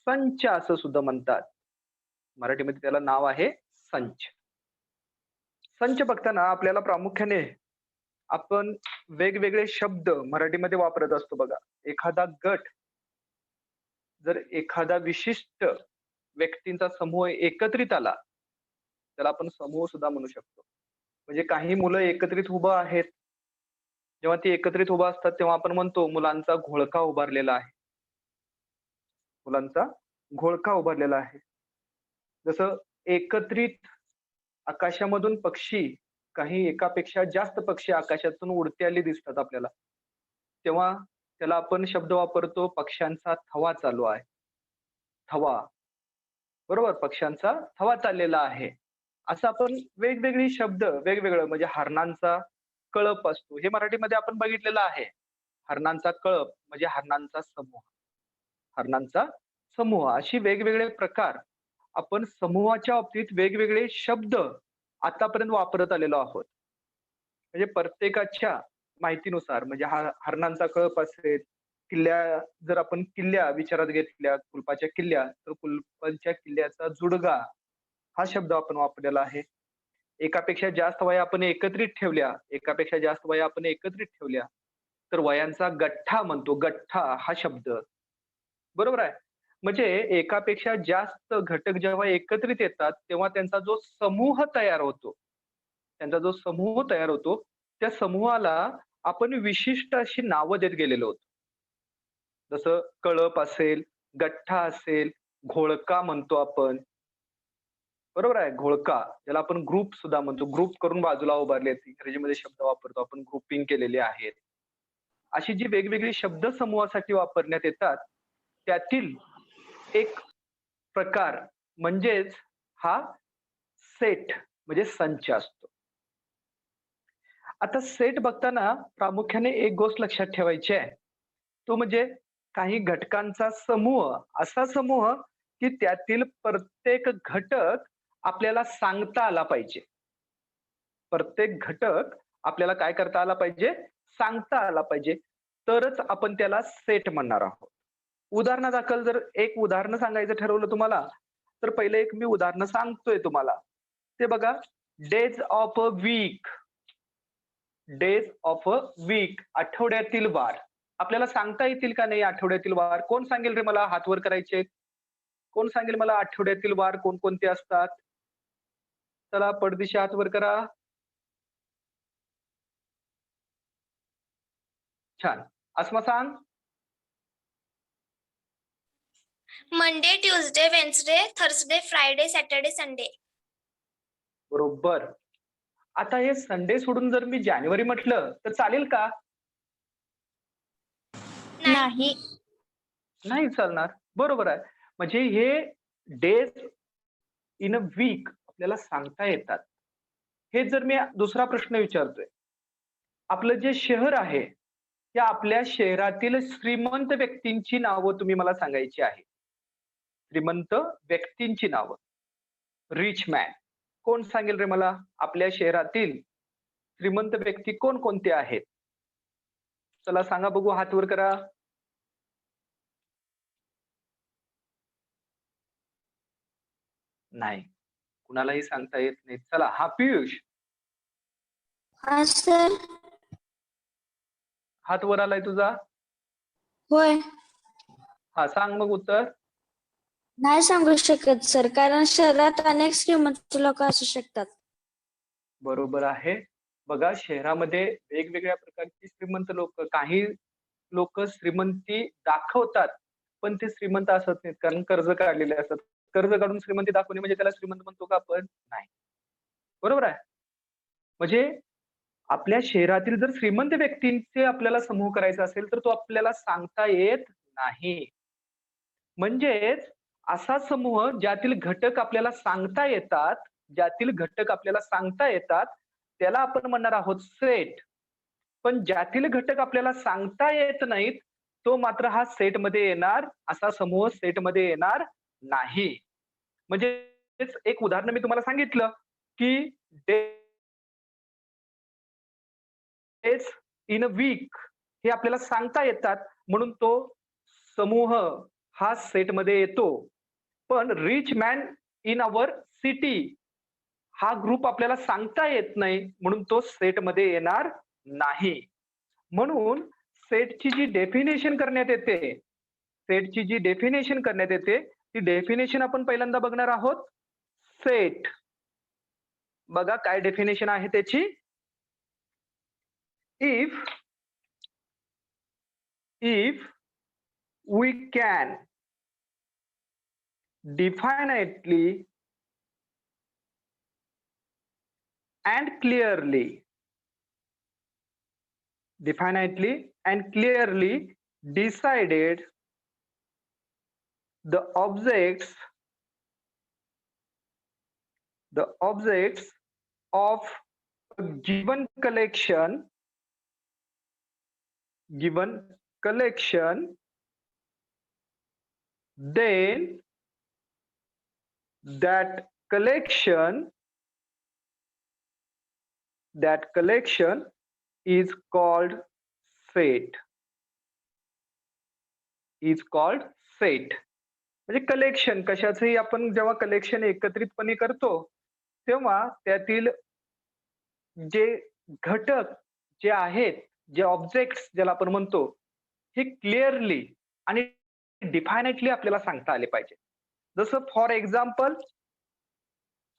संच असं सुद्धा म्हणतात. मराठीमध्ये त्याला नाव आहे संच. संच बघताना आपल्याला प्रामुख्याने आपण वेगवेगळे शब्द मराठीमध्ये वापरत असतो बघा. एखादा गट जर एखादा विशिष्ट व्यक्तींचा समूह एकत्रित आला, त्याला आपण समूह सुद्धा म्हणू शकतो. म्हणजे काही मुलं एकत्रित उभं आहेत. जेव्हा ती एकत्रित उभं असतात, तेव्हा आपण म्हणतो मुलांचा घोळका उभारलेला आहे. मुलांचा घोळका उभारलेला आहे. जसं एकत्रित आकाशामधून पक्षी, काही एकापेक्षा जास्त पक्षी आकाशातून उडतेली दिसतात आपल्याला. तेव्हा त्याला आपण शब्द वापरतो, पक्ष्यांचा थवा चालू आहे. थवा. बरोबर? पक्ष्यांचा थवा चाललेला आहे. असं आपण वेगवेगळी शब्द वेगवेगळं म्हणजे हरणांचा कळप असतो. हे मराठीमध्ये आपण बघितलेलं आहे. हरणांचा कळप म्हणजे हरणांचा समूह. हरणांचा समूह अशी वेगवेगळे प्रकार आपण समूहाच्या बाबतीत वेगवेगळे शब्द आतापर्यंत वापरत आलेलो आहोत. म्हणजे प्रत्येकाच्या माहितीनुसार म्हणजे हरणांचा कळप असेल, जर आपण किल्ल्या विचारात घेतल्या, कुलपाच्या किल्ल्या, तर कुलपाच्या किल्ल्याचा जुडगा हा शब्द आपण वापरलेला आहे. एकापेक्षा जास्त वया आपण एकत्रित ठेवल्या, एकापेक्षा जास्त वया आपण एकत्रित ठेवल्या, तर वयांचा गठ्ठा म्हणतो. गठ्ठा हा शब्द. बरोबर आहे. म्हणजे एकापेक्षा जास्त घटक जेव्हा एकत्रित येतात, तेव्हा त्यांचा जो समूह तयार होतो, त्यांचा जो समूह तयार होतो, त्या समूहाला आपण विशिष्ट अशी नावं देत गेलेलो आहोत. जसं कळप असेल, गठ्ठा असेल, घोळका म्हणतो आपण. बरोबर आहे. घोळका ज्याला आपण ग्रुप सुद्धा म्हणतो. ग्रुप करून बाजूला उभारले इंग्रजीमध्ये शब्द वापरतो आपण ग्रुपिंग केलेली आहेत. अशी जी वेगवेगळी शब्द समूहासाठी वापरण्यात येतात, त्यातील एक प्रकार म्हणजेच हा सेट म्हणजे संच असतो. आता सेट बघताना प्रामुख्याने एक गोष्ट लक्षात ठेवायची आहे. तो म्हणजे काही घटकांचा समूह, असा समूह की त्यातील प्रत्येक घटक आपल्याला सांगता आला पाहिजे. प्रत्येक घटक आपल्याला काय करता आला पाहिजे? सांगता आला पाहिजे. तरच आपण त्याला सेट म्हणणार आहोत. उदाहरणादाखल जर एक उदाहरण सांगायचं ठरवलं तुम्हाला, तर पहिले एक मी उदाहरण सांगतोय तुम्हाला. ते बघा, days of a week. Days of a week, आठवड्यातील वार. आपल्याला सांगता येतील का नाही आठवड्यातील वार? कोण सांगेल रे मला? हात वर करायचे. कोण सांगेल मला आठवड्यातील वार कोणकोणते असतात? चला पटदिशी हात वर करा. छान. अस्मा सांग. Monday, Tuesday, Wednesday, Thursday, Friday, Saturday, Sunday. बरोबर. आता हे संडे सोडून जर मी जानेवारी म्हटलं तर चालेल का? नाही. नाही चालणार. बरोबर आहे. म्हणजे हे डेज इन अ वीक आपल्याला सांगता येतात. हे जर मी दुसरा प्रश्न विचारतोय. आपलं जे शहर आहे, त्या आपल्या शहरातील श्रीमंत व्यक्तींची नावं तुम्ही मला सांगायची आहे. श्रीमंत व्यक्तींची नावं. Rich man. कोण सांगेल रे मला? आपल्या शहरातील श्रीमंत व्यक्ती कोणकोणते आहेत? चला सांगा बघू, हात वर करा. नाही. कुणालाही सांगता येत नाही. चला, हा पियुष. हा सर. हात वर आलाय तुझा. होय. हा सांग मग उत्तर. नाही सांगू शकत सर, कारण शहरात अनेक श्रीमंत लोक असू शकतात. बरोबर आहे. बघा, शहरामध्ये वेगवेगळ्या प्रकारची श्रीमंत लोक, काही लोक श्रीमंती दाखवतात, पण ते श्रीमंत असत नाहीत कारण कर्ज काढलेले असतात. कर्ज काढून श्रीमंती दाखवणे म्हणजे त्याला श्रीमंत म्हणतो का आपण? नाही. बरोबर आहे. म्हणजे आपल्या शहरातील जर श्रीमंत व्यक्तींचे आपल्याला समूह करायचा असेल, तर तो आपल्याला सांगता येत नाही. म्हणजेच असा समूह ज्यातील घटक आपल्याला सांगता येतात, ज्यातील घटक आपल्याला सांगता येतात, त्याला आपण म्हणणार आहोत सेट. पण ज्यातील घटक आपल्याला सांगता येत नाहीत, तो मात्र हा सेटमध्ये येणार, असा समूह सेटमध्ये येणार नाही. म्हणजे एक उदाहरण मी तुम्हाला सांगितलं, की डेज इन अ वीक हे आपल्याला सांगता येतात, म्हणून तो समूह हा सेटमध्ये येतो, पण rich man in our city हा ग्रुप आपल्याला सांगता येत नाही, म्हणून तो सेटमध्ये येणार नाही. म्हणून सेटची जी डेफिनेशन करण्यात येते, ती डेफिनेशन आपण पहिल्यांदा बघणार आहोत. सेट बघा काय डेफिनेशन आहे त्याची. if we can definitely and clearly decided the objects of a given collection, then that collection is called set. म्हणजे कलेक्शन कशाचंही आपण जेव्हा कलेक्शन एकत्रितपणे करतो, तेव्हा त्यातील जे घटक जे आहेत, जे ऑब्जेक्ट्स ज्याला आपण म्हणतो, हे क्लिअरली आणि डिफायनेटली आपल्याला सांगता आले पाहिजे. जसं फॉर एक्झाम्पल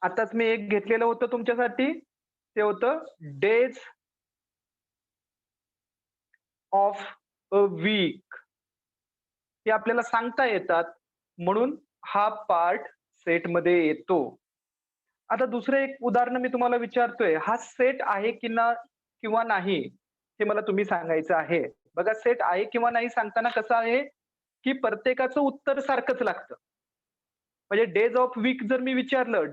आताच मी एक घेतलेलं होतं तुमच्यासाठी, ते होतं डेज ऑफ अ वीक. हे आपल्याला सांगता येतात, म्हणून हा पार्ट सेटमध्ये येतो. आता दुसरं एक उदाहरण मी तुम्हाला विचारतोय, हा सेट आहे की ना किंवा नाही हे मला तुम्ही सांगायचं आहे. बघा सेट आहे किंवा नाही सांगताना कसं आहे की प्रत्येकाचं उत्तर सारखंच लागतं. म्हणजे डेज ऑफ वीक जर मी विचारलं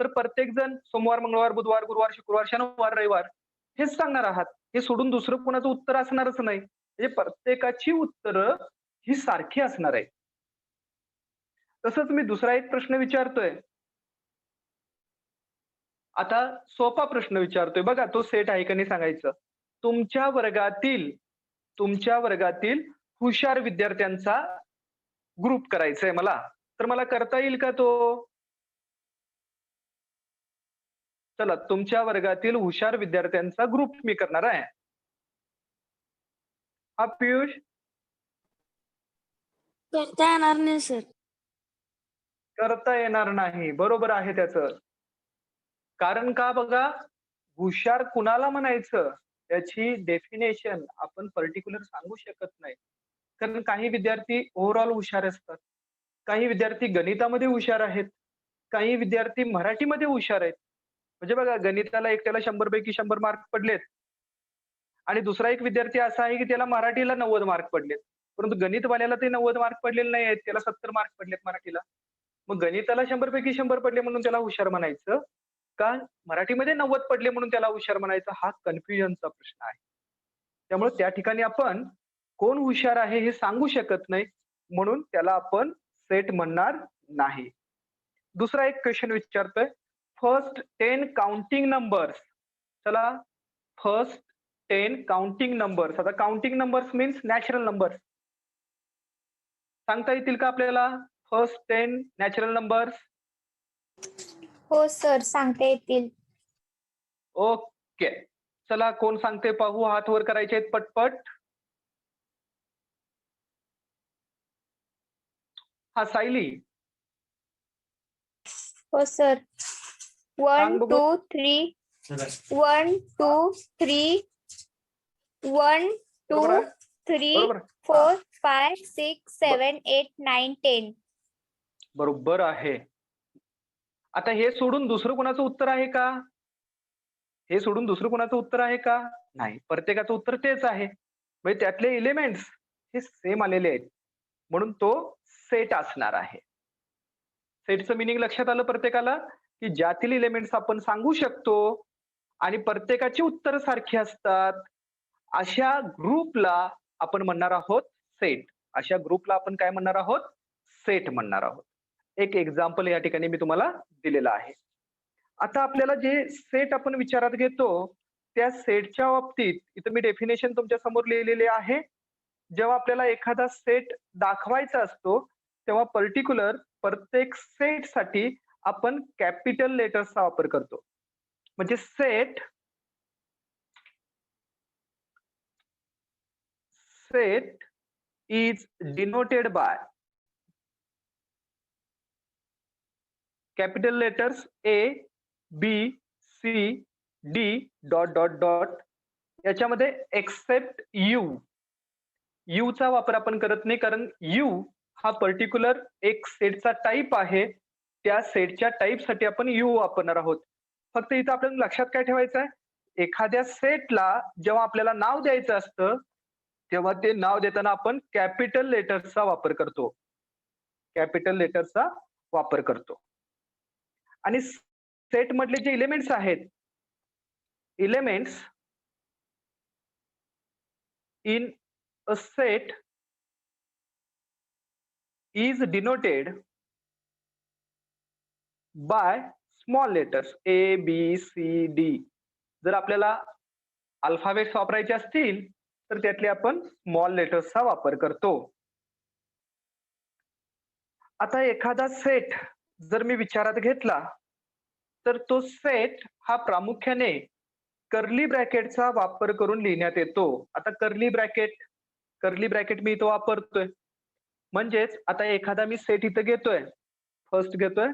तर प्रत्येक जण सोमवार, मंगळवार, बुधवार, गुरुवार, शुक्रवार, शनिवार, रविवार हेच सांगणार आहात. हे सोडून दुसरं कोणाचं उत्तर असणारच नाही. म्हणजे प्रत्येकाची उत्तरं ही सारखी असणार आहे. तसंच मी दुसरा एक प्रश्न विचारतोय. आता सोपा प्रश्न विचारतोय बघा, तो सेट आहे का नाही सांगायचं. तुमच्या वर्गातील हुशार विद्यार्थ्यांचा ग्रुप करायचा आहे मला, तर मला करता येईल का तो? चला तुमच्या वर्गातील हुशार विद्यार्थ्यांचा ग्रुप मी करणार आहे. हा पियुष करता येणार नाही सर. करता येणार नाही, बरोबर आहे त्याचं. कारण का बघा, हुशार कुणाला म्हणायचं याची डेफिनेशन आपण पर्टिक्युलर सांगू शकत नाही. कारण काही विद्यार्थी ओव्हरऑल हुशार असतात, काही विद्यार्थी गणितामध्ये हुशार आहेत, काही विद्यार्थी मराठीमध्ये हुशार आहेत. म्हणजे बघा गणिताला एकट्याला 100 पैकी 100 मार्क पडलेत आणि दुसरा एक विद्यार्थी असा आहे की त्याला मराठीला 90 मार्क पडलेत. परंतु गणितवाल्याला ते 90 मार्क पडलेले नाही आहेत, त्याला 70 मार्क पडलेत मराठीला. मग गणिताला 100 पैकी 100 पडले म्हणून त्याला हुशार म्हणायचं का मराठीमध्ये 90 पडले म्हणून त्याला हुशार म्हणायचं? हा कन्फ्युजनचा प्रश्न आहे. त्यामुळे त्या ठिकाणी आपण कोण हुशार आहे हे सांगू शकत नाही, म्हणून त्याला आपण सेट म्हणणार नाही. दुसरा एक क्वेश्चन विचारतोय, फर्स्ट 10 काउंटिंग नंबर्स. चला फर्स्ट 10 काउंटिंग नंबर्स. आता counting numbers means natural numbers. सांगता येतील का आपल्याला फर्स्ट 10 नॅचरल नंबर्स? हो सर, सांगता येतील. ओके, चला कोण सांगते पाहू, हात वर करायचे आहेत पटपट. हा सायली. हो सर. सांग 1 बघू. 2 3 1 2 3 1 बरोबर 2 आहे? 3 बरोबर. 4 5 6 7 8 9 10. बरोबर आहे. आता हे सोडून दुसरं कोणाचं उत्तर आहे का? नाही, प्रत्येकाचं उत्तर तेच आहे. म्हणजे त्यातले एलिमेंट्स हे सेम आलेले आहेत, म्हणून तो सेट असणार आहे. सेटचं मिनिंग लक्षात आलं प्रत्येकाला, की ज्यातील एलिमेंट्स आपण सांगू शकतो आणि प्रत्येकाची उत्तर सारखी असतात, अशा ग्रुपला आपण म्हणणार आहोत सेट. अशा ग्रुपला आपण काय म्हणणार आहोत? सेट म्हणणार आहोत. एक एक्झाम्पल या ठिकाणी मी तुम्हाला दिलेलं आहे. आता आपल्याला जे सेट आपण विचारात घेतो, त्या सेटच्या बाबतीत इथं मी डेफिनेशन तुमच्या समोर लिहिलेले आहे. जेव्हा आपल्याला एखादा सेट दाखवायचा असतो तेव्हा पर्टिक्युलर प्रत्येक सेटसाठी आपण कॅपिटल लेटर्सचा वापर करतो. म्हणजे set is denoted by capital letters A, B, C, D dot dot dot. याच्यामध्ये एक्सेप्ट यू चा वापर आपण करत नाही, कारण यू हा पर्टिक्युलर एक सेटचा टाईप आहे. त्या सेटच्या टाईपसाठी आपण यू वापरणार आहोत. फक्त इथं आपल्याला लक्षात काय ठेवायचं आहे, एखाद्या सेटला जेव्हा आपल्याला नाव द्यायचं असतं तेव्हा ते नाव देताना आपण कॅपिटल लेटर्सचा वापर करतो. कॅपिटल लेटर्सचा वापर करतो. आणि सेट मधले जे एलिमेंट्स आहेत, elements in a set is denoted by small letters A, B, C, D. जर आपल्याला अल्फाबेट्स वापरायचे असतील तर त्यातले आपण स्मॉल लेटर्सचा वापर करतो. आता एखादा सेट जर मी विचारात घेतला तर तो सेट हा प्रामुख्याने कर्ली ब्रॅकेटचा वापर करून लिहिण्यात येतो. आता कर्ली ब्रॅकेट मी इथं वापरतोय. म्हणजेच आता एखादा मी सेट इथं घेतोय, फर्स्ट घेतोय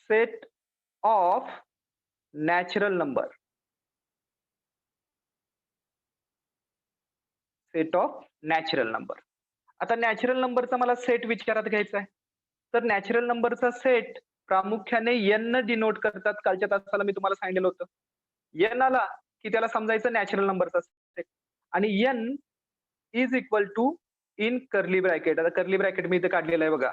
set of natural number. Set of natural number. आता नॅचरल नंबरचा मला सेट विचारात घ्यायचा आहे, तर नॅचरल नंबरचा सेट प्रामुख्याने n डिनोट करतात. कालच्या तासाला मी तुम्हाला सांगितलं होतं, n आला की त्याला समजायचं नॅचरल नंबरचा सेट, आणि n is equal to in curly bracket. आता कर्ली ब्रॅकेट मी इथे काढलेलं आहे बघा.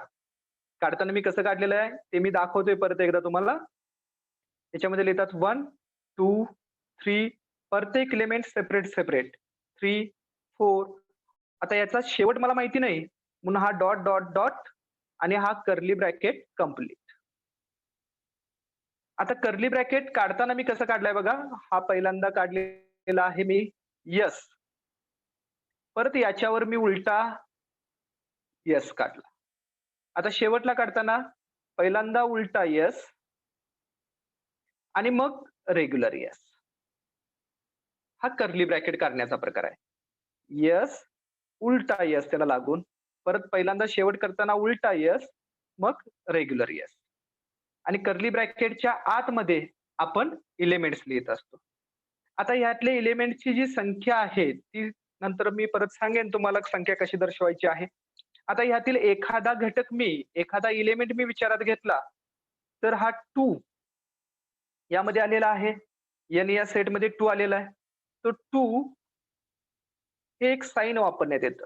काढताना मी कसं काढलेलं आहे ते मी दाखवतोय परत एकदा तुम्हाला. त्याच्यामध्ये लिहितात 1, 2, 3, प्रत्येक एलिमेंट सेपरेट 3, 4. आता याचा शेवट मला माहिती नाही म्हणून हा डॉट डॉट डॉट आणि हा कर्ली ब्रॅकेट कंप्लीट. आता कर्ली ब्रॅकेट काढताना मी कसं काढलाय बघा. हा पहिल्यांदा काढलेला आहे मी यस, परत याच्यावर मी उलटा यस काढला. आता शेवटला काढताना पहिल्यांदा उलटा यस आणि मग रेग्युलर यस. हा कर्ली ब्रॅकेट काढण्याचा प्रकार आहे. यस उलटा यस त्याला लागून, परत पहिल्यांदा शेवट करताना उलटा यस, मग रेग्युलर यस. आणि कर्ली ब्रॅकेटच्या आतमध्ये आपण एलिमेंट्स लिहित असतो. आता ह्यातले एलिमेंटची जी संख्या आहे ती नंतर मी परत सांगेन तुम्हाला संख्या कशी दर्शवायची आहे. आता ह्यातील एखादा घटक एखादा एलिमेंट मी विचारात घेतला तर हा 2 यामध्ये आलेला आहे. n या सेटमध्ये 2 आलेला आहे. तो 2 हे एक साइन वापरण्यात येतं.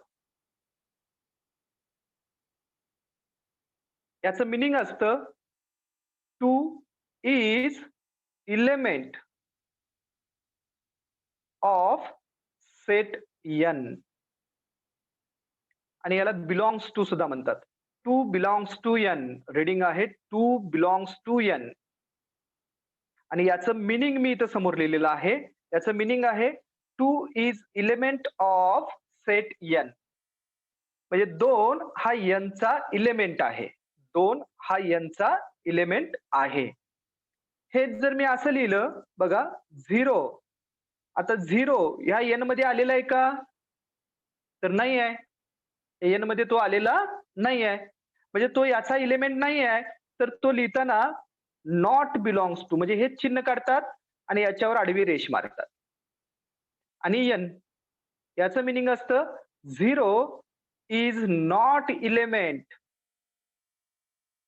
याचं मिनिंग असतं 2 is element of set n. आणि याला बिलॉंग्स टू सुद्धा म्हणतात. 2 बिलॉंग्स टू n. रीडिंग आहे 2 बिलॉंग्स टू n. आणि याचं मिनिंग मी इथं समोर लिहिलेलं आहे. याचं मिनिंग आहे 2 is element of set n. म्हणजे 2 हा n चा एलिमेंट आहे. 2 हा n चा एलिमेंट आहे. हे जर मी असं लिहिलं बघा 0. आता 0 ह्या n मध्ये आलेला आहे का? तर नाही आहे. n मध्ये तो आलेला नाही आहे. म्हणजे तो याचा एलिमेंट नाही आहे. तर तो लिहिताना नॉट बिलॉंग्स टू म्हणजे हे चिन्ह काढतात आणि याच्यावर आडवी रेष मारतात. आणि n याचं मिनिंग असतं 0 is not element.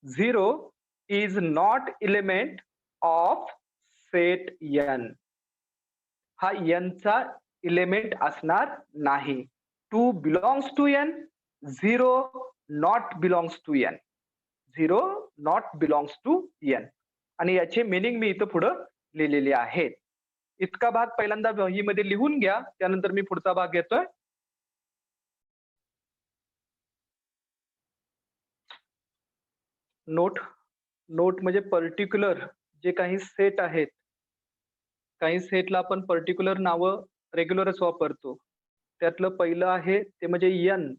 0 is not element of set n. हा n चा एलिमेंट असणार नाही. 2 belongs to n. 0 not belongs to n. 0 not belongs to n. आणि याचे मिनिंग मी इथं पुढं लिहिलेले आहेत. इतका भाग पहिल्यांदा वहीमध्ये लिहून घ्या, त्यानंतर मी पुढचा भाग घेतोय. नोट म्हणजे पर्टिक्युलर जे काही सेट आहेत, काही सेटला आपण पर्टिक्युलर नावं रेग्युलरच वापरतो. त्यातलं पहिलं आहे ते म्हणजे n.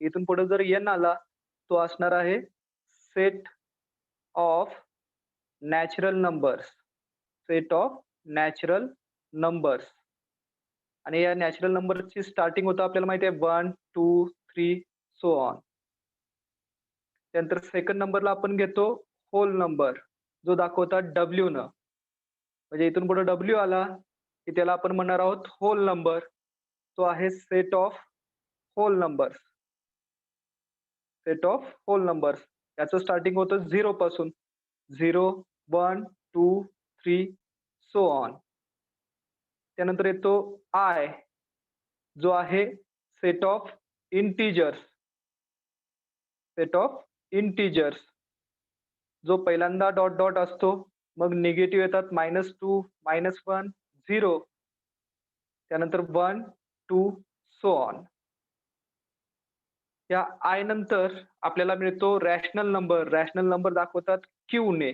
इथून पुढे जर n आला तो असणार आहे set of natural numbers. Set of natural numbers. आणि या नॅचरल नंबरची स्टार्टिंग होतं आपल्याला माहिती आहे 1, 2, 3 सो ऑन. त्यानंतर सेकंड नंबरला आपण घेतो होल नंबर जो दाखवतात W न. म्हणजे इथून पुढे W आला की त्याला आपण म्हणणार आहोत होल नंबर. तो आहे set of whole numbers. Set of whole numbers. याचं स्टार्टिंग होतं 0 पासून. 0, 1, 2, 3 सो ऑन. त्यानंतर येतो I जो आहे set of integers. Set of integers जो पहिल्यांदा डॉट डॉट असतो, मग निगेटिव्ह येतात -2, -1, 0. त्यानंतर 1, 2 सो ऑन. या आय नंतर आपल्याला मिळतो रॅशनल नंबर. रॅशनल नंबर दाखवतात Q ने.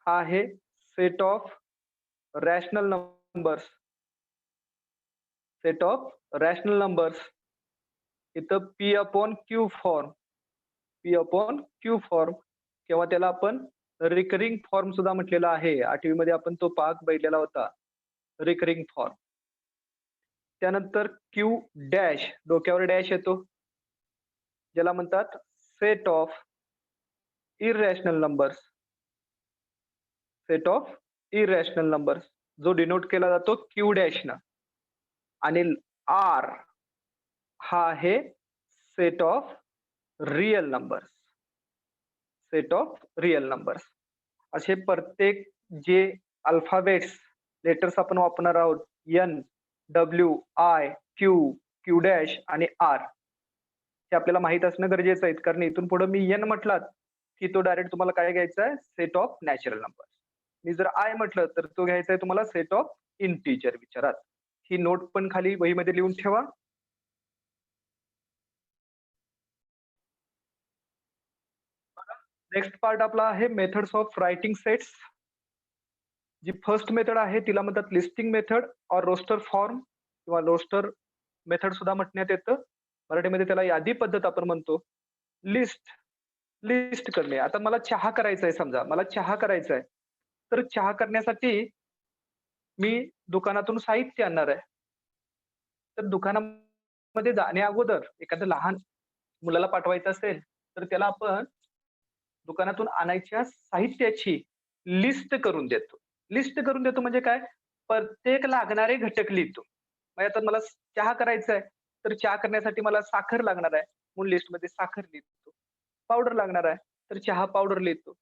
हा आहे set of rational numbers. Set of rational numbers. इथं P/Q फॉर्म. P/Q फॉर्म किंवा त्याला आपण रिकरिंग फॉर्म सुद्धा म्हटलेला आहे. 8वी मध्ये आपण तो पाक बघितलेला होता. Recurring form. त्यानंतर Q डॅश, डोक्यावर डॅश येतो, ज्याला म्हणतात set of irrational numbers. Set of irrational numbers जो डिनोट केला जातो Q डॅश न. आणि R हा आहे set of real numbers. Set of real numbers. असे प्रत्येक जे अल्फाबेट्स लेटर्स आपण वापरणार आहोत N, W, I, Q, Q dash आणि R हे आपल्याला माहित असणं गरजेचं आहे. कारण इथून पुढे मी N म्हटलात की तो डायरेक्ट तुम्हाला काय घ्यायचा आहे सेट ऑफ नॅचरल नंबर्स. मी जर I म्हटलं तर तो घ्यायचा आहे तुम्हाला सेट ऑफ इंटिजर विचारात. ही नोट पण खाली वहीमध्ये लिहून ठेवा. नेक्स्ट पार्ट आपला आहे मेथड्स ऑफ रायटिंग सेट्स. जी फर्स्ट मेथड आहे तिला म्हणतात लिस्टिंग मेथड और रोस्टर फॉर्म किंवा रोस्टर मेथड सुद्धा म्हणण्यात येतं. मराठीमध्ये त्याला यादी पद्धत आपण म्हणतो. लिस्ट करणे. आता मला चहा करायचा आहे, समजा मला चहा करायचा आहे, तर चहा करण्यासाठी मी दुकानातून साहित्य आणणार आहे. तर दुकानामध्ये जाण्या अगोदर एखाद्या लहान मुलाला पाठवायचं असेल तर त्याला आपण दुकानातून आणायच्या साहित्याची लिस्ट करून देतो. लिस्ट करून देतो म्हणजे काय, प्रत्येक लागणारे घटक लिहितो. म्हणजे आता मला चहा करायचा आहे तर चहा करण्यासाठी मला साखर लागणार आहे म्हणून लिस्टमध्ये साखर लिहितो. पावडर लागणार आहे तर चहा पावडर लिहितो.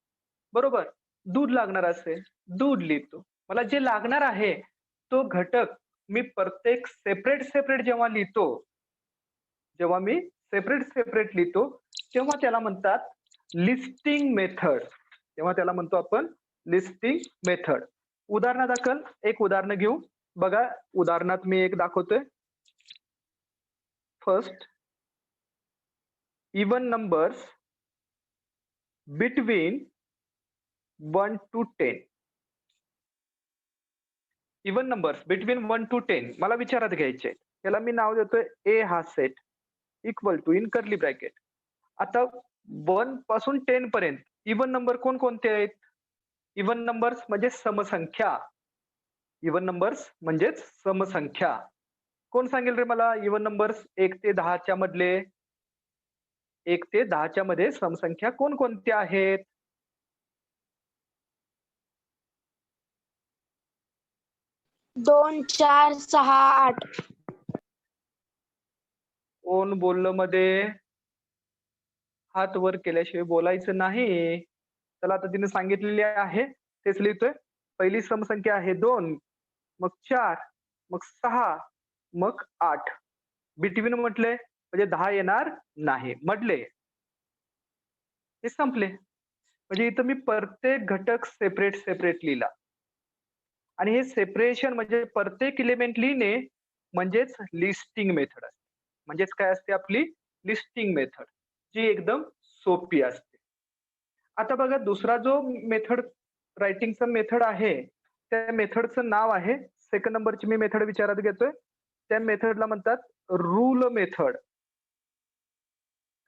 बरोबर. दूध लागणार असेल दूध लिहितो. मला जे लागणार आहे तो घटक मी प्रत्येक सेपरेट जेव्हा लिहितो, जेव्हा मी सेपरेट लिहितो तेव्हा त्याला म्हणतात लिस्टिंग मेथड. तेव्हा त्याला म्हणतो आपण लिस्टिंग मेथड. उदाहरणादाखल एक उदाहरण घेऊ. बघा उदाहरणात मी एक दाखवतोय. First, even numbers between 1 to 10. Even numbers between 1 to 10 मला विचारात घ्यायचे. त्याला मी नाव देतोय ए हा set equal to in curly bracket. आता 1 पासून 10 पर्यंत इवन नंबर कोणकोणते आहेत? इवन नंबर्स म्हणजे समसंख्या. इवन नंबर्स म्हणजेच समसंख्या. कोण सांगेल रे मला इवन नंबर्स 1 ते 10च्या मधले? 1 ते 10च्या मध्ये समसंख्या कोणकोणत्या आहेत? दोन, 4, 6, 8. कोण बोललं मध्ये? हात वर केल्याशिवाय बोलायचं नाही. चला आता तिने सांगितलेले आहे तेच लिहितोय. पहिली समसंख्या आहे 2, मग 4, मग 6, मग 8. बिटवीन म्हटले म्हणजे 10 येणार नाही. मधले हे संपले. म्हणजे इथं मी प्रत्येक घटक सेपरेट लिहिला. आणि हे सेपरेशन म्हणजे प्रत्येक एलिमेंट लिहिणे म्हणजेच लिस्टिंग मेथड असते. म्हणजेच काय असते आपली लिस्टिंग मेथड, जी एकदम सोपी असते. आता बघा दुसरा जो मेथड रायटिंगचा मेथड आहे त्या मेथडचं नाव आहे, सेकंड नंबरची मी मेथड विचारात घेतोय त्या मेथडला म्हणतात रूल मेथड.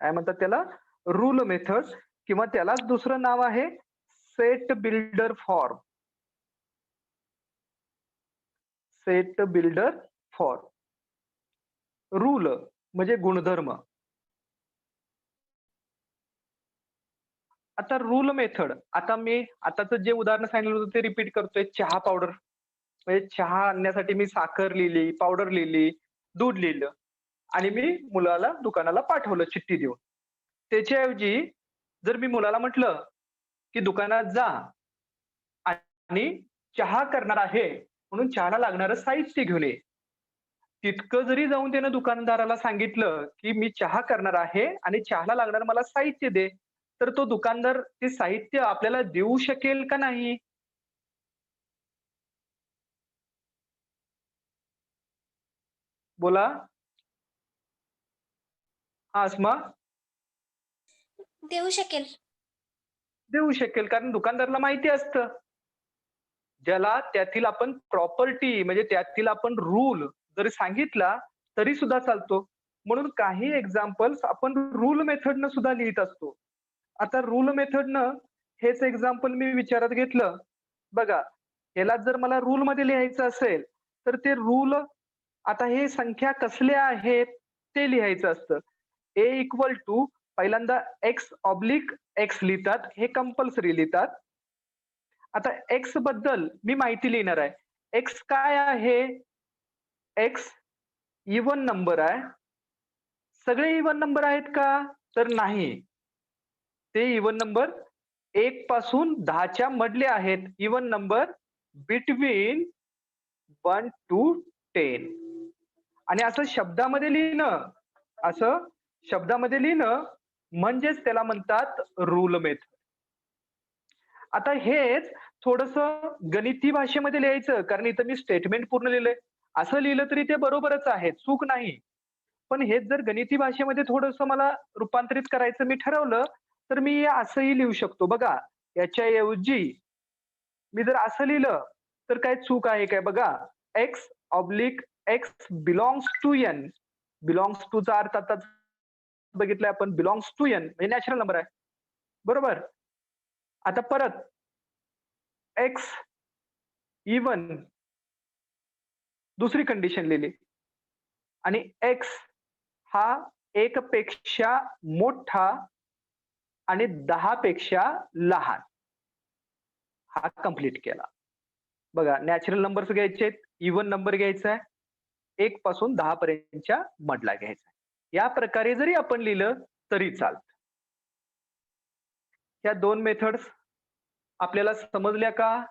काय म्हणतात त्याला? रूल मेथड, किंवा त्यालाच दुसरं नाव आहे set builder form. Set builder form. Rule म्हणजे गुणधर्म. आता रूल मेथड, आता मी आताचं जे उदाहरण सांगितलं होतं ते रिपीट करतोय. चहा पावडर, म्हणजे चहा आणण्यासाठी मी साखर लिहिली, पावडर लिहिली, दूध लिहिलं आणि मी मुलाला दुकानाला पाठवलं चिठ्ठी देऊन. त्याच्याऐवजी जर मी मुलाला म्हटलं की दुकानात जा आणि चहा करणार आहे म्हणून चहाला लागणारं साहित्य घेऊन ये, तितकं जरी जाऊन त्यानं दुकानदाराला सांगितलं की मी चहा करणार आहे आणि चहाला लागणार मला साहित्य दे, तर तो दुकानदार ते साहित्य आपल्याला देऊ शकेल का नाही? बोला. हा अस्मा. देऊ शकेल. देऊ शकेल, कारण दुकानदाराला माहिती असतं. ज्याला त्यातील आपण प्रॉपर्टी म्हणजे त्यातील आपण रूल जरी सांगितला तरी सुद्धा चालतो. म्हणून काही एक्झाम्पल्स आपण रूल मेथडनं सुद्धा लिहित असतो. आता रूल मेथडनं हेच एक्झाम्पल मी विचारात घेतलं. बघा, ह्याला जर मला रूल मध्ये लिहायचं असेल तर ते रूल, आता हे संख्या कसल्या आहेत ते लिहायचं असतं. ए इक्वल टू पहिल्यांदा एक्स ऑब्लिक एक्स लिहितात, हे कंपल्सरी लिहितात. आता एक्स बद्दल मी माहिती लिहिणार आहे. एक्स काय आहे? एक्स इवन नंबर आहे. सगळे इवन नंबर आहेत का? तर नाही. ते इवन नंबर 1 पासून 10च्या मधले आहेत. Even number between 1 to 10. आणि असं शब्दामध्ये लिहिणं म्हणजेच त्याला म्हणतात रूल मेथड. आता हेच थोडंसं गणिती भाषेमध्ये लिहायचं, कारण इथं मी स्टेटमेंट पूर्ण लिहिलंय. असं लिहिलं तरी ते बरोबरच आहे, चूक नाही. पण हेच जर गणिती भाषेमध्ये थोडंसं मला रूपांतरित करायचं मी ठरवलं, तर मी हे असंही लिहू शकतो. बघा, याच्याऐवजी मी जर असं लिहिलं तर काय चूक आहे काय? बघा, X oblique X belongs to N. Belongs to चा अर्थ आता बघितलाय आपण. बिलॉंग्स टू एन म्हणजे नॅचरल नंबर आहे, बरोबर. आता परत एक्स इवन दुसरी कंडिशन लिहिली आणि एक्स हा 1 पेक्षा मोठा आणि 10 पेक्षा लहान, हा कंप्लीट केला. बघा, नॅचरल नंबर्स घ्यायचे, इवन नंबर घ्यायचा आहे, 1 पासून 10 पर्यंतच्या मधला घ्यायचा. या प्रकारे जरी आपण लिहिलं तरी चालतं. या 2 मेथड्स आपल्याला समजल्या का?